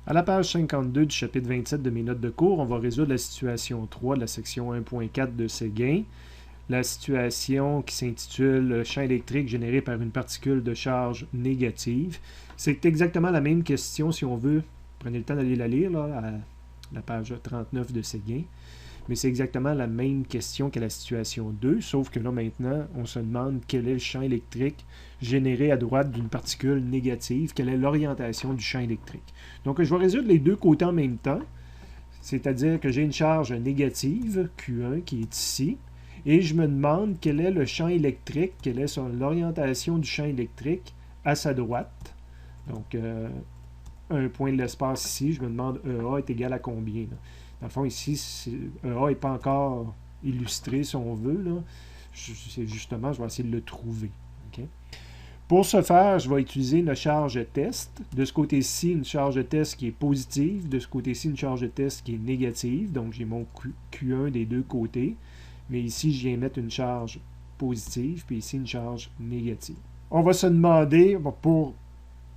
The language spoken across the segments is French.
À la page 52 du chapitre 27 de mes notes de cours, on va résoudre la situation 3 de la section 1.4 de Séguin. La situation qui s'intitule « Champ électrique généré par une particule de charge négative ». C'est exactement la même question si on veut. Prenez le temps d'aller la lire là, à la page 39 de Séguin. Mais c'est exactement la même question que la situation 2, sauf que là maintenant, on se demande quel est le champ électrique généré à droite d'une particule négative, quelle est l'orientation du champ électrique. Donc je vais résoudre les deux côtés en même temps, c'est-à-dire que j'ai une charge négative, Q1, qui est ici, et je me demande quel est le champ électrique, quelle est l'orientation du champ électrique à sa droite. Donc, un point de l'espace ici, je me demande EA est égal à combien. Là. Dans le fond, ici, EA n'est pas encore illustré, si on veut. Là. Justement, je vais essayer de le trouver. Okay? Pour ce faire, je vais utiliser une charge test. De ce côté-ci, une charge test qui est positive. De ce côté-ci, une charge test qui est négative. Donc, j'ai mon Q1 des deux côtés. Mais ici, je viens mettre une charge positive, puis ici, une charge négative. On va se demander,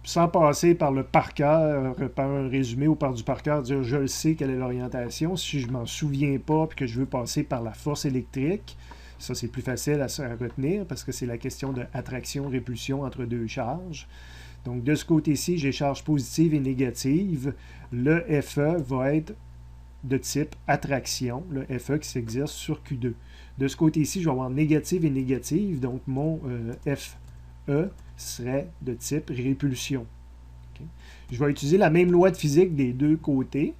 sans passer par le par cœur, par un résumé ou par du par cœur, dire je le sais quelle est l'orientation. Si je ne m'en souviens pas et que je veux passer par la force électrique, ça c'est plus facile à retenir parce que c'est la question de attraction-répulsion entre deux charges. Donc de ce côté-ci, j'ai charge positive et négative. Le FE va être de type attraction, le FE qui s'exerce sur Q2. De ce côté-ci, je vais avoir négative et négative, donc mon FE serait de type répulsion. Okay. Je vais utiliser la même loi de physique des deux côtés,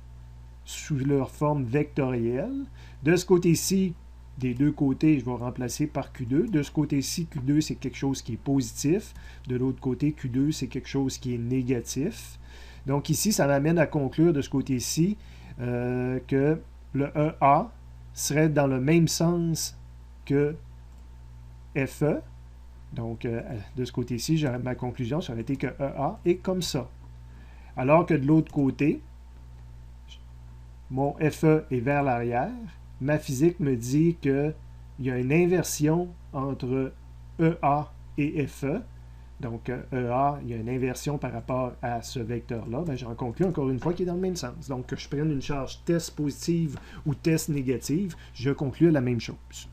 sous leur forme vectorielle. De ce côté-ci, des deux côtés, je vais remplacer par Q2. De ce côté-ci, Q2, c'est quelque chose qui est positif. De l'autre côté, Q2, c'est quelque chose qui est négatif. Donc ici, ça m'amène à conclure de ce côté-ci que le EA serait dans le même sens que FE. Donc, de ce côté-ci, ma conclusion, ça aurait été que EA est comme ça. Alors que de l'autre côté, mon FE est vers l'arrière. Ma physique me dit qu'il y a une inversion entre EA et FE. Donc, EA, il y a une inversion par rapport à ce vecteur-là. J'en conclus encore une fois qu'il est dans le même sens. Donc, que je prenne une charge test positive ou test négative, je conclus la même chose.